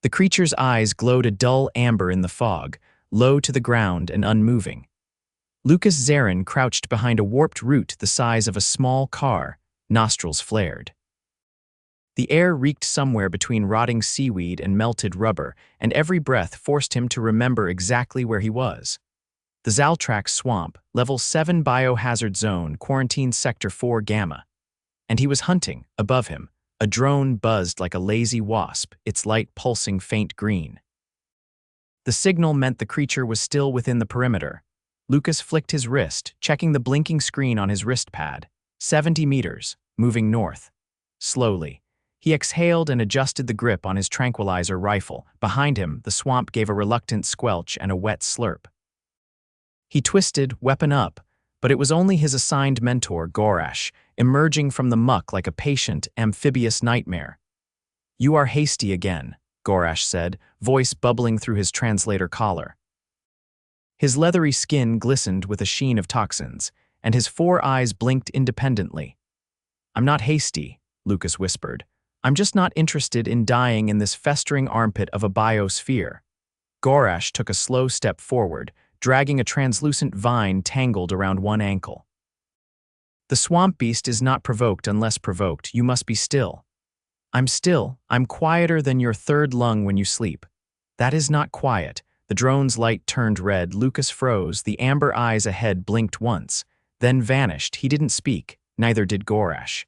The creature's eyes glowed a dull amber in the fog, low to the ground and unmoving. Lukas Zerrin crouched behind a warped root the size of a small car, nostrils flared. The air reeked somewhere between rotting seaweed and melted rubber, and every breath forced him to remember exactly where he was. The Xaltrax swamp, level 7 biohazard zone, quarantine sector 4 gamma. And he was hunting, above him. A drone buzzed like a lazy wasp, its light pulsing faint green. The signal meant the creature was still within the perimeter. Lukas flicked his wrist, checking the blinking screen on his wrist pad. 70 meters, moving north. Slowly. He exhaled and adjusted the grip on his tranquilizer rifle. Behind him, the swamp gave a reluctant squelch and a wet slurp. He twisted, weapon up, but it was only his assigned mentor, Gorash, emerging from the muck like a patient, amphibious nightmare. "You are hasty again," Gorash said, voice bubbling through his translator collar. His leathery skin glistened with a sheen of toxins, and his 4 eyes blinked independently. "I'm not hasty," Lukas whispered. "I'm just not interested in dying in this festering armpit of a biosphere." Gorash took a slow step forward, dragging a translucent vine tangled around one ankle. "The Swampbeast is not provoked unless provoked. You must be still." "I'm still. I'm quieter than your third lung when you sleep." "That is not quiet." The drone's light turned red. Lukas froze. The amber eyes ahead blinked once, then vanished. He didn't speak. Neither did Gorash.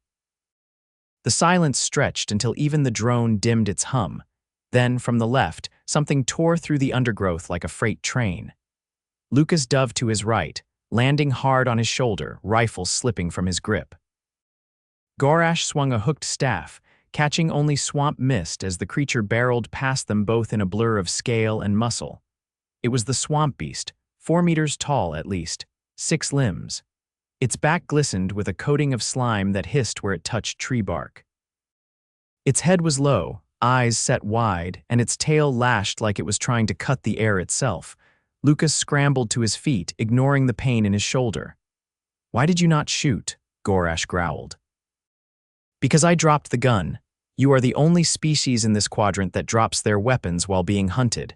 The silence stretched until even the drone dimmed its hum. Then, from the left, something tore through the undergrowth like a freight train. Lukas dove to his right, landing hard on his shoulder, rifle slipping from his grip. Gorash swung a hooked staff, catching only swamp mist as the creature barreled past them both in a blur of scale and muscle. It was the Swampbeast, 4 meters tall at least, 6 limbs. Its back glistened with a coating of slime that hissed where it touched tree bark. Its head was low, eyes set wide, and its tail lashed like it was trying to cut the air itself. Lukas scrambled to his feet, ignoring the pain in his shoulder. "Why did you not shoot?" Gorash growled. "Because I dropped the gun. You are the only species in this quadrant that drops their weapons while being hunted."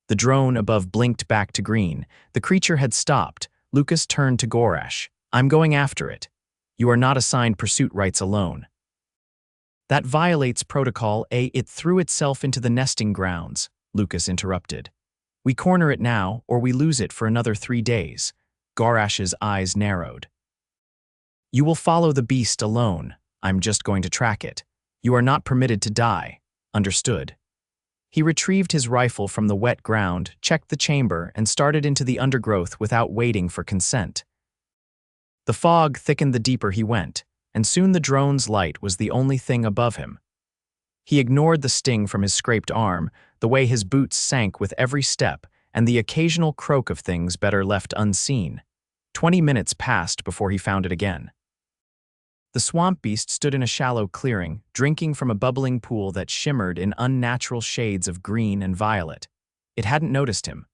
The drone above blinked back to green. The creature had stopped. Lukas turned to Gorash. "I'm going after it. You are not assigned pursuit rights alone." "That violates Protocol A." "It threw itself into the nesting grounds," Lukas interrupted. "We corner it now, or we lose it for another 3 days. Gorash's eyes narrowed. "You will follow the beast alone. I'm just going to track it. You are not permitted to die. Understood?" He retrieved his rifle from the wet ground, checked the chamber, and started into the undergrowth without waiting for consent. The fog thickened the deeper he went, and soon the drone's light was the only thing above him. He ignored the sting from his scraped arm, the way his boots sank with every step, and the occasional croak of things better left unseen. 20 minutes passed before he found it again. The Swampbeast stood in a shallow clearing, drinking from a bubbling pool that shimmered in unnatural shades of green and violet. It hadn't noticed him.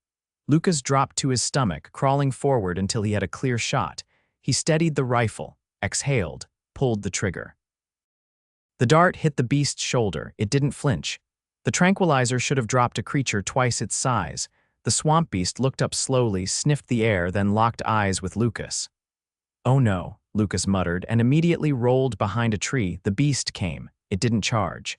Lukas dropped to his stomach, crawling forward until he had a clear shot. He steadied the rifle, exhaled, pulled the trigger. The dart hit the beast's shoulder. It didn't flinch. The tranquilizer should have dropped a creature twice its size. The Swampbeast looked up slowly, sniffed the air, then locked eyes with Lukas. "Oh no," Lukas muttered, and immediately rolled behind a tree. The beast came. It didn't charge.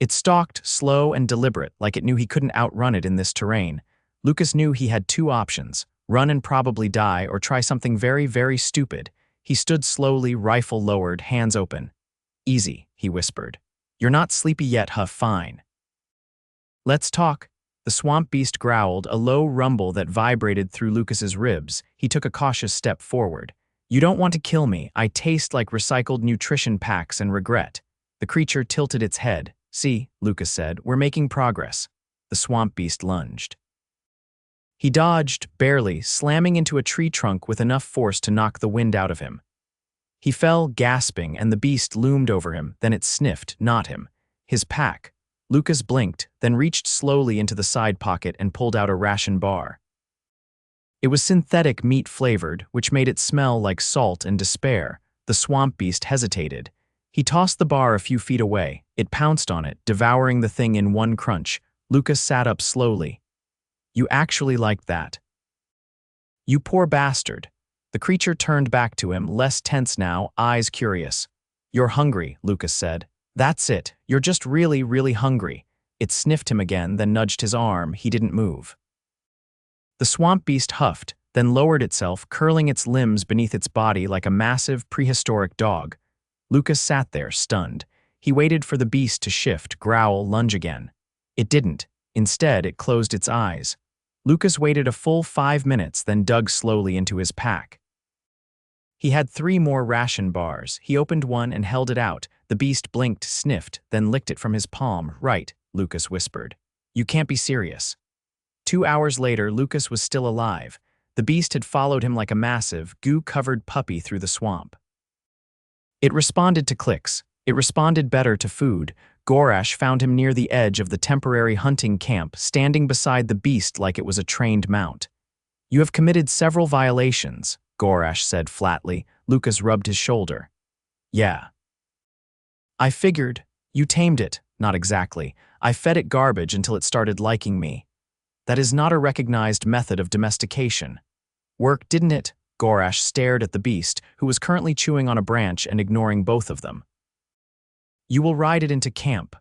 It stalked, slow and deliberate, like it knew he couldn't outrun it in this terrain. Lukas knew he had 2 options: run and probably die, or try something very, very stupid. He stood slowly, rifle lowered, hands open. "Easy," he whispered. "You're not sleepy yet, huh? Fine. Let's talk." The Swampbeast growled, a low rumble that vibrated through Lukas's ribs. He took a cautious step forward. "You don't want to kill me. I taste like recycled nutrition packs and regret." The creature tilted its head. "See," Lukas said, "we're making progress." The Swampbeast lunged. He dodged, barely, slamming into a tree trunk with enough force to knock the wind out of him. He fell, gasping, and the beast loomed over him. Then it sniffed, not him. His pack. Lukas blinked, then reached slowly into the side pocket and pulled out a ration bar. It was synthetic meat flavored, which made it smell like salt and despair. The Swampbeast hesitated. He tossed the bar a few feet away. It pounced on it, devouring the thing in one crunch. Lukas sat up slowly. You actually liked that? You poor bastard. The creature turned back to him, less tense now, eyes curious. You're hungry, Lukas said. That's it. You're just really, really hungry. It sniffed him again, then nudged his arm. He didn't move. The Swampbeast huffed, then lowered itself, curling its limbs beneath its body like a massive, prehistoric dog. Lukas sat there, stunned. He waited for the beast to shift, growl, lunge again. It didn't. Instead, it closed its eyes. Lukas waited a full 5 minutes, then dug slowly into his pack. He had 3 more ration bars. He opened one and held it out. The beast blinked, sniffed, then licked it from his palm. Right, Lukas whispered. You can't be serious. 2 hours later, Lukas was still alive. The beast had followed him like a massive, goo-covered puppy through the swamp. It responded to clicks. It responded better to food. Gorash found him near the edge of the temporary hunting camp, standing beside the beast like it was a trained mount. You have committed several violations, Gorash said flatly. Lukas rubbed his shoulder. Yeah. I figured. You tamed it. Not exactly. I fed it garbage until it started liking me. That is not a recognized method of domestication. Work, didn't it? Gorash stared at the beast, who was currently chewing on a branch and ignoring both of them. You will ride it into camp.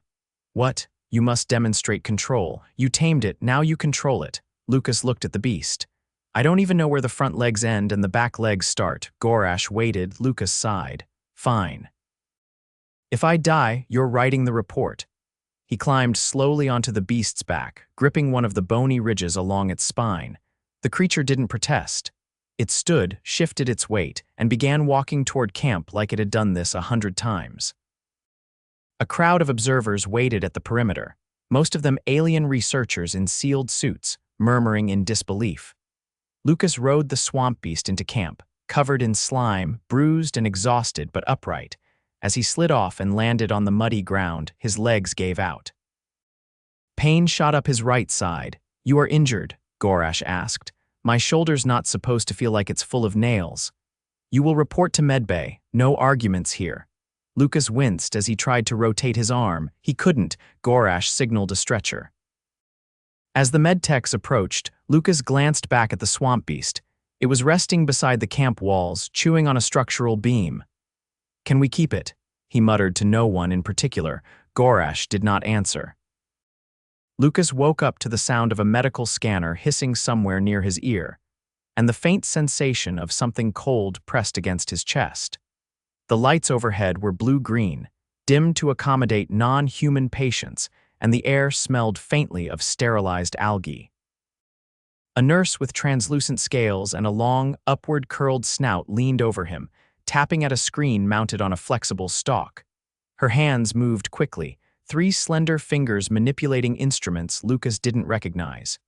What? You must demonstrate control. You tamed it, now you control it. Lukas looked at the beast. I don't even know where the front legs end and the back legs start. Gorash waited. Lukas sighed. Fine. If I die, you're writing the report. He climbed slowly onto the beast's back, gripping one of the bony ridges along its spine. The creature didn't protest. It stood, shifted its weight, and began walking toward camp like it had done this 100 times. A crowd of observers waited at the perimeter, most of them alien researchers in sealed suits, murmuring in disbelief. Lukas rode the Swampbeast into camp, covered in slime, bruised and exhausted but upright. As he slid off and landed on the muddy ground, his legs gave out. Pain shot up his right side. You are injured, Gorash asked. My shoulder's not supposed to feel like it's full of nails. You will report to medbay. No arguments here. Lukas winced as he tried to rotate his arm. He couldn't. Gorash signaled a stretcher. As the medtechs approached, Lukas glanced back at the Swampbeast. It was resting beside the camp walls, chewing on a structural beam. Can we keep it? He muttered to no one in particular. Gorash did not answer. Lukas woke up to the sound of a medical scanner hissing somewhere near his ear, and the faint sensation of something cold pressed against his chest. The lights overhead were blue-green, dimmed to accommodate non-human patients, and the air smelled faintly of sterilized algae. A nurse with translucent scales and a long, upward-curled snout leaned over him, tapping at a screen mounted on a flexible stalk. Her hands moved quickly, 3 slender fingers manipulating instruments Lukas didn't recognize.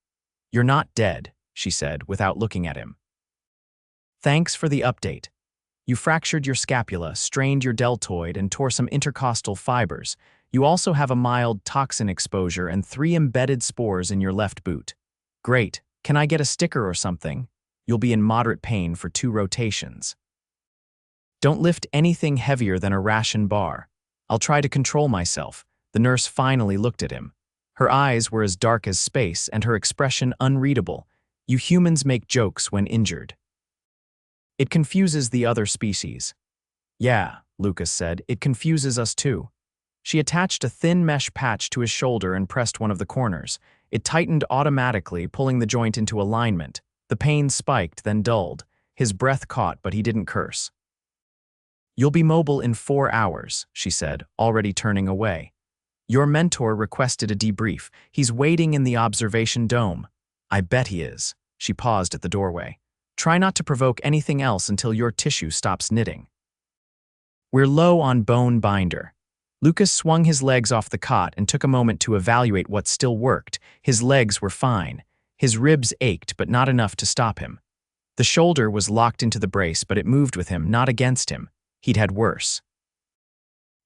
You're not dead, she said, without looking at him. Thanks for the update. You fractured your scapula, strained your deltoid, and tore some intercostal fibers. You also have a mild toxin exposure and 3 embedded spores in your left boot. Great. Can I get a sticker or something? You'll be in moderate pain for 2 rotations. Don't lift anything heavier than a ration bar. I'll try to control myself. The nurse finally looked at him. Her eyes were as dark as space and her expression unreadable. You humans make jokes when injured. It confuses the other species. Yeah, Lukas said, it confuses us too. She attached a thin mesh patch to his shoulder and pressed one of the corners. It tightened automatically, pulling the joint into alignment. The pain spiked, then dulled. His breath caught, but he didn't curse. You'll be mobile in 4 hours, she said, already turning away. Your mentor requested a debrief. He's waiting in the observation dome. I bet he is. She paused at the doorway. Try not to provoke anything else until your tissue stops knitting. We're low on bone binder. Lukas swung his legs off the cot and took a moment to evaluate what still worked. His legs were fine. His ribs ached, but not enough to stop him. The shoulder was locked into the brace, but it moved with him, not against him. He'd had worse.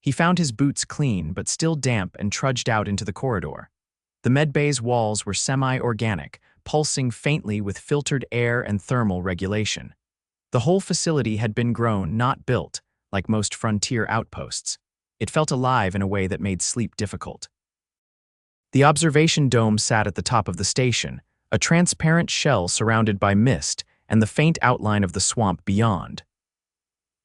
He found his boots clean, but still damp, and trudged out into the corridor. The medbay's walls were semi-organic, pulsing faintly with filtered air and thermal regulation. The whole facility had been grown, not built, like most frontier outposts. It felt alive in a way that made sleep difficult. The observation dome sat at the top of the station, a transparent shell surrounded by mist and the faint outline of the swamp beyond.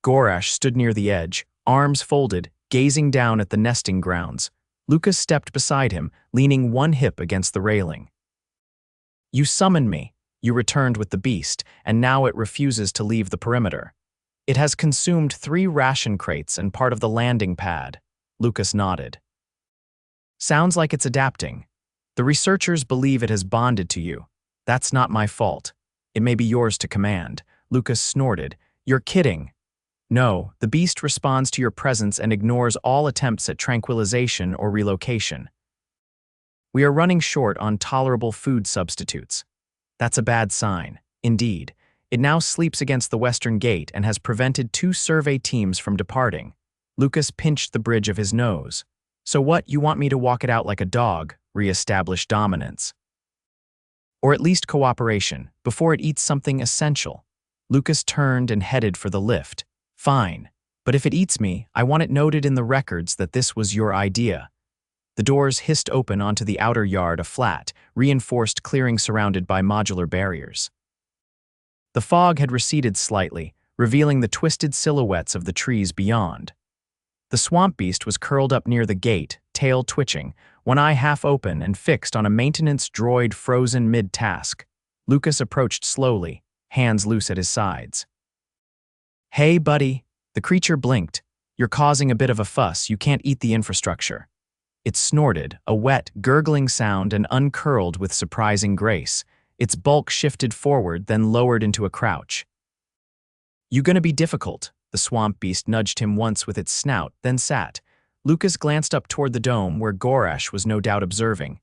Gorash stood near the edge, arms folded, gazing down at the nesting grounds. Lukas stepped beside him, leaning one hip against the railing. "You summoned me. You returned with the beast, and now it refuses to leave the perimeter. It has consumed 3 ration crates and part of the landing pad." Lukas nodded. "Sounds like it's adapting. The researchers believe it has bonded to you. That's not my fault. It may be yours to command." Lukas snorted. "You're kidding." "No, the beast responds to your presence and ignores all attempts at tranquilization or relocation. We are running short on tolerable food substitutes. That's a bad sign. Indeed, it now sleeps against the western gate and has prevented 2 survey teams from departing." Lukas pinched the bridge of his nose. "So what, you want me to walk it out like a dog, re-establish dominance? Or at least cooperation, before it eats something essential?" Lukas turned and headed for the lift. "Fine, but if it eats me, I want it noted in the records that this was your idea." The doors hissed open onto the outer yard, a flat, reinforced clearing surrounded by modular barriers. The fog had receded slightly, revealing the twisted silhouettes of the trees beyond. The Swampbeast was curled up near the gate, tail twitching, one eye half open and fixed on a maintenance droid frozen mid-task. Lukas approached slowly, hands loose at his sides. "Hey, buddy." The creature blinked. "You're causing a bit of a fuss. You can't eat the infrastructure." It snorted, a wet, gurgling sound, and uncurled with surprising grace. Its bulk shifted forward, then lowered into a crouch. "You gonna be difficult?" The swamp beast nudged him once with its snout, then sat. Lukas glanced up toward the dome, where Gorash was no doubt observing.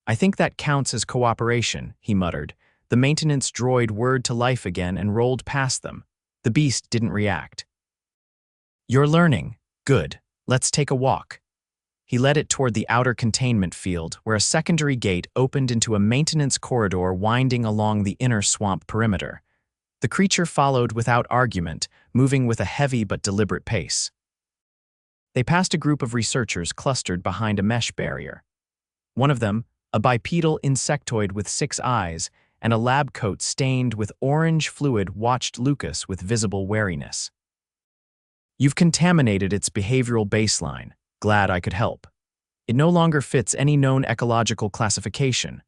"I think that counts as cooperation," he muttered. The maintenance droid whirred to life again and rolled past them. The beast didn't react. "You're learning. Good. Let's take a walk." He led it toward the outer containment field, where a secondary gate opened into a maintenance corridor winding along the inner swamp perimeter. The creature followed without argument, moving with a heavy but deliberate pace. They passed a group of researchers clustered behind a mesh barrier. One of them, a bipedal insectoid with 6 eyes and a lab coat stained with orange fluid, watched Lukas with visible wariness. "You've contaminated its behavioral baseline. Glad I could help. It no longer fits any known ecological classification."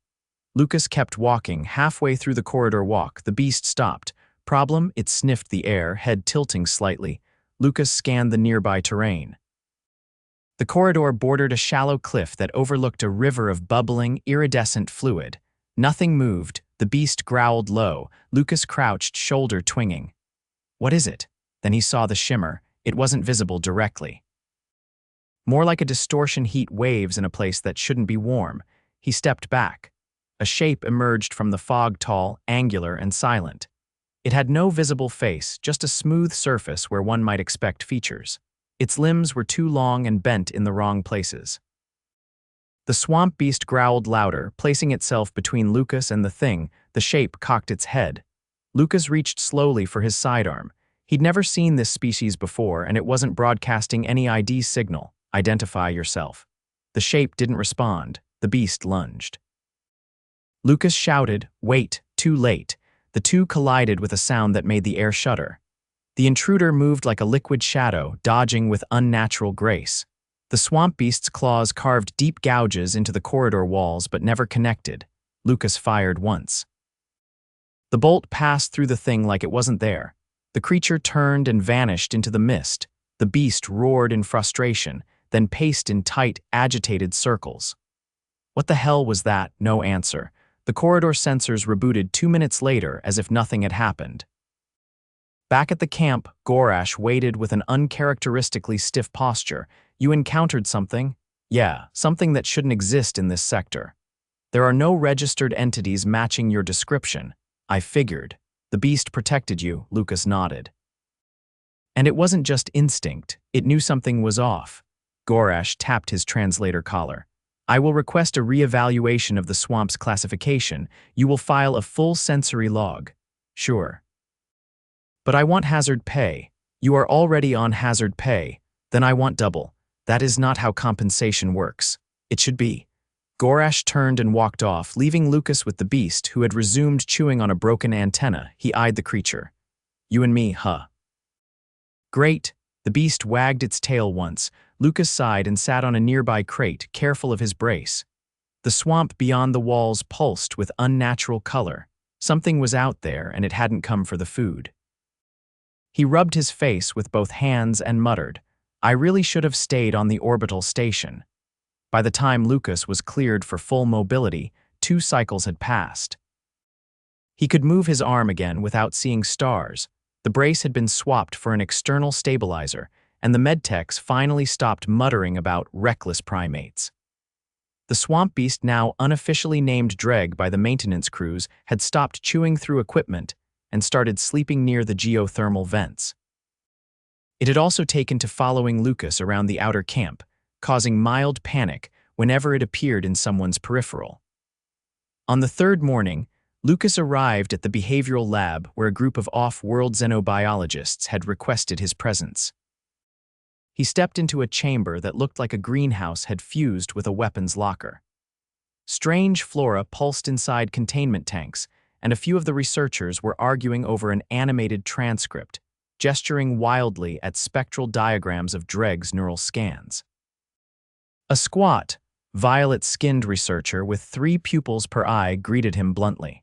Lukas kept walking. Halfway through the corridor walk, the beast stopped. Problem? It sniffed the air, head tilting slightly. Lukas scanned the nearby terrain. The corridor bordered a shallow cliff that overlooked a river of bubbling, iridescent fluid. Nothing moved. The beast growled low. Lukas crouched, shoulder twinging. "What is it?" Then he saw the shimmer. It wasn't visible directly. More like a distortion, heat waves in a place that shouldn't be warm. He stepped back. A shape emerged from the fog, tall, angular, and silent. It had no visible face, just a smooth surface where one might expect features. Its limbs were too long and bent in the wrong places. The swamp beast growled louder, placing itself between Lukas and the thing. The shape cocked its head. Lukas reached slowly for his sidearm. He'd never seen this species before, and it wasn't broadcasting any ID signal. "Identify yourself." The shape didn't respond. The beast lunged. Lukas shouted, "Wait," too late. The two collided with a sound that made the air shudder. The intruder moved like a liquid shadow, dodging with unnatural grace. The swamp beast's claws carved deep gouges into the corridor walls but never connected. Lukas fired once. The bolt passed through the thing like it wasn't there. The creature turned and vanished into the mist. The beast roared in frustration, then paced in tight, agitated circles. What the hell was that? No answer. The corridor sensors rebooted 2 minutes later as if nothing had happened. Back at the camp, Gorash waited with an uncharacteristically stiff posture. "You encountered something?" "Yeah, something that shouldn't exist in this sector. There are no registered entities matching your description." "I figured. The beast protected you," Lukas nodded. "And it wasn't just instinct. It knew something was off." Gorash tapped his translator collar. "I will request a re-evaluation of the swamp's classification. You will file a full sensory log." "Sure. But I want hazard pay." "You are already on hazard pay. Then I want double." That is not how compensation works. It should be. Gorash turned and walked off, leaving Lukas with the beast, who had resumed chewing on a broken antenna. He eyed the creature. You and me, huh? Great. The beast wagged its tail once. Lukas sighed and sat on a nearby crate, careful of his brace. The swamp beyond the walls pulsed with unnatural color. Something was out there, and it hadn't come for the food. He rubbed his face with both hands and muttered, I really should have stayed on the orbital station. By the time Lukas was cleared for full mobility, 2 cycles had passed. He could move his arm again without seeing stars. The brace had been swapped for an external stabilizer, and the medtechs finally stopped muttering about reckless primates. The Swampbeast, now unofficially named Dreg by the maintenance crews, had stopped chewing through equipment and started sleeping near the geothermal vents. It had also taken to following Lukas around the outer camp, causing mild panic whenever it appeared in someone's peripheral. On the 3rd morning, Lukas arrived at the behavioral lab where a group of off-world xenobiologists had requested his presence. He stepped into a chamber that looked like a greenhouse had fused with a weapons locker. Strange flora pulsed inside containment tanks, and a few of the researchers were arguing over an animated transcript, gesturing wildly at spectral diagrams of Dreg's neural scans. A squat, violet-skinned researcher with 3 pupils per eye greeted him bluntly.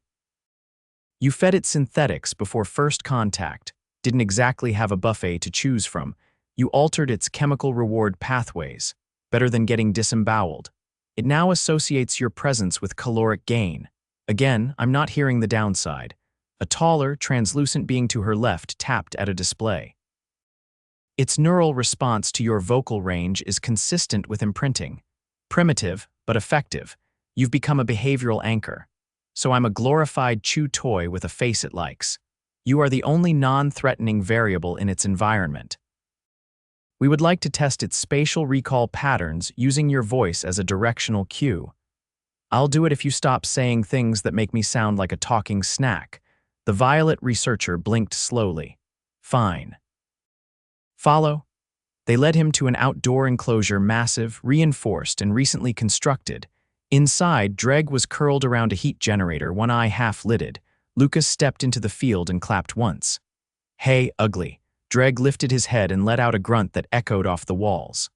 You fed it synthetics before first contact, didn't exactly have a buffet to choose from. You altered its chemical reward pathways, better than getting disemboweled. It now associates your presence with caloric gain. Again, I'm not hearing the downside. A taller, translucent being to her left tapped at a display. Its neural response to your vocal range is consistent with imprinting. Primitive, but effective. You've become a behavioral anchor. So I'm a glorified chew toy with a face it likes. You are the only non-threatening variable in its environment. We would like to test its spatial recall patterns using your voice as a directional cue. I'll do it if you stop saying things that make me sound like a talking snack. The violet researcher blinked slowly. Fine. Follow? They led him to an outdoor enclosure, massive, reinforced, and recently constructed. Inside, Dreg was curled around a heat generator, one eye half-lidded. Lukas stepped into the field and clapped once. Hey, ugly. Dreg lifted his head and let out a grunt that echoed off the walls.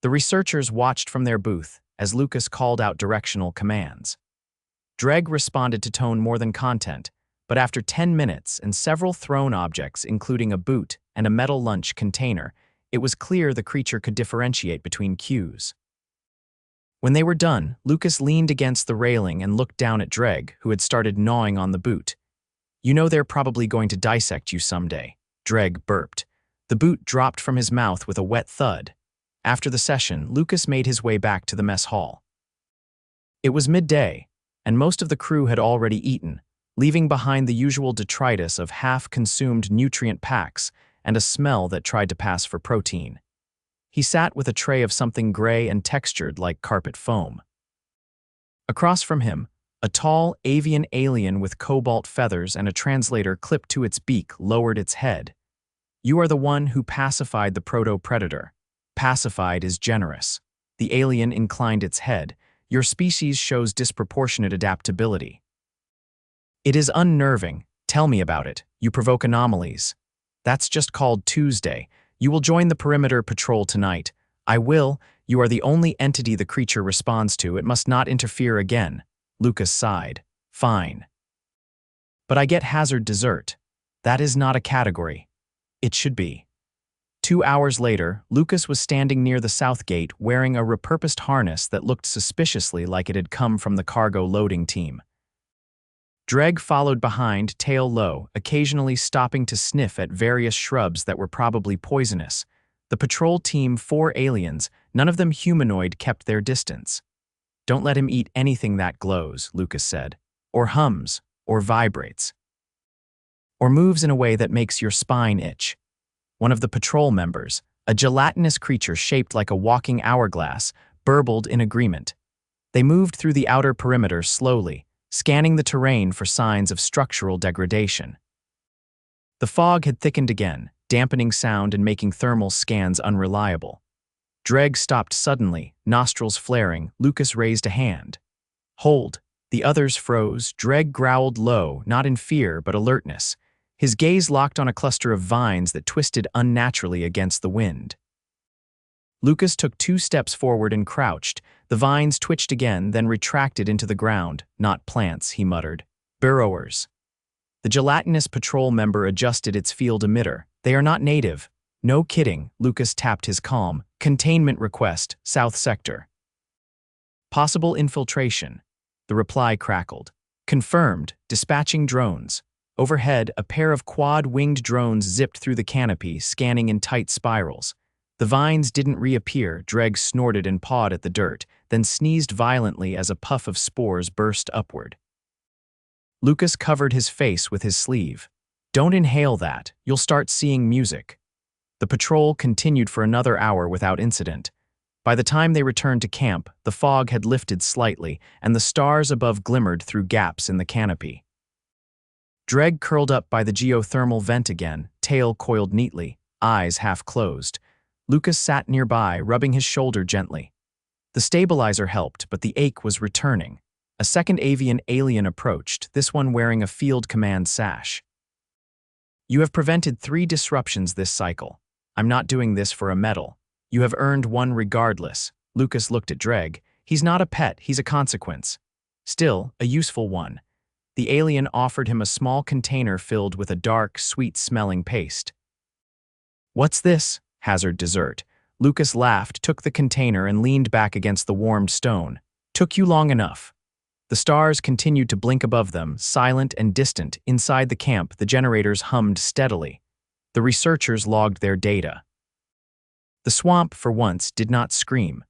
The researchers watched from their booth as Lukas called out directional commands. Dreg responded to tone more than content, but after 10 minutes and several thrown objects, including a boot and a metal lunch container, it was clear the creature could differentiate between cues. When they were done, Lukas leaned against the railing and looked down at Dreg, who had started gnawing on the boot. You know they're probably going to dissect you someday. Dreg burped. The boot dropped from his mouth with a wet thud. After the session, Lukas made his way back to the mess hall. It was midday, and most of the crew had already eaten, leaving behind the usual detritus of half-consumed nutrient packs and a smell that tried to pass for protein. He sat with a tray of something gray and textured like carpet foam. Across from him, a tall, avian alien with cobalt feathers and a translator clipped to its beak lowered its head. You are the one who pacified the proto-predator. Pacified is generous. The alien inclined its head. Your species shows disproportionate adaptability. It is unnerving. Tell me about it. You provoke anomalies. That's just called Tuesday. You will join the perimeter patrol tonight. I will. You are the only entity the creature responds to. It must not interfere again. Lukas sighed. Fine. But I get hazard dessert. That is not a category. It should be. 2 hours later, Lukas was standing near the south gate wearing a repurposed harness that looked suspiciously like it had come from the cargo loading team. Dreg followed behind, tail low, occasionally stopping to sniff at various shrubs that were probably poisonous. The patrol team, 4 aliens, none of them humanoid, kept their distance. Don't let him eat anything that glows, Lukas said, or hums, or vibrates, or moves in a way that makes your spine itch. One of the patrol members, a gelatinous creature shaped like a walking hourglass, burbled in agreement. They moved through the outer perimeter slowly, scanning the terrain for signs of structural degradation. The fog had thickened again, dampening sound and making thermal scans unreliable. Dreg stopped suddenly, nostrils flaring. Lukas raised a hand. Hold. The others froze. Dreg growled low, not in fear, but alertness. His gaze locked on a cluster of vines that twisted unnaturally against the wind. Lukas took 2 steps forward and crouched. The vines twitched again, then retracted into the ground. Not plants, he muttered. Burrowers. The gelatinous patrol member adjusted its field emitter. They are not native. No kidding, Lukas tapped his calm. Containment request, South Sector. Possible infiltration. The reply crackled. Confirmed, dispatching drones. Overhead, a pair of quad-winged drones zipped through the canopy, scanning in tight spirals. The vines didn't reappear. Dreg snorted and pawed at the dirt, then sneezed violently as a puff of spores burst upward. Lukas covered his face with his sleeve. Don't inhale that, you'll start seeing music. The patrol continued for another hour without incident. By the time they returned to camp, the fog had lifted slightly, and the stars above glimmered through gaps in the canopy. Dreg curled up by the geothermal vent again, tail coiled neatly, eyes half closed. Lukas sat nearby, rubbing his shoulder gently. The stabilizer helped, but the ache was returning. A second avian alien approached, this one wearing a field command sash. You have prevented 3 disruptions this cycle. I'm not doing this for a medal. You have earned one regardless. Lukas looked at Dreg. He's not a pet, he's a consequence. Still, a useful one. The alien offered him a small container filled with a dark, sweet-smelling paste. What's this? Hazard dessert. Lukas laughed, took the container, and leaned back against the warmed stone. Took you long enough. The stars continued to blink above them, silent and distant. Inside the camp, the generators hummed steadily. The researchers logged their data. The swamp, for once, did not scream.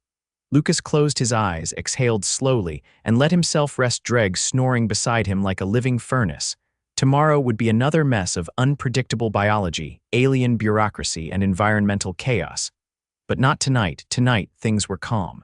Lukas closed his eyes, exhaled slowly, and let himself rest. Dreg snoring beside him like a living furnace. Tomorrow would be another mess of unpredictable biology, alien bureaucracy, and environmental chaos. But not tonight. Tonight, things were calm.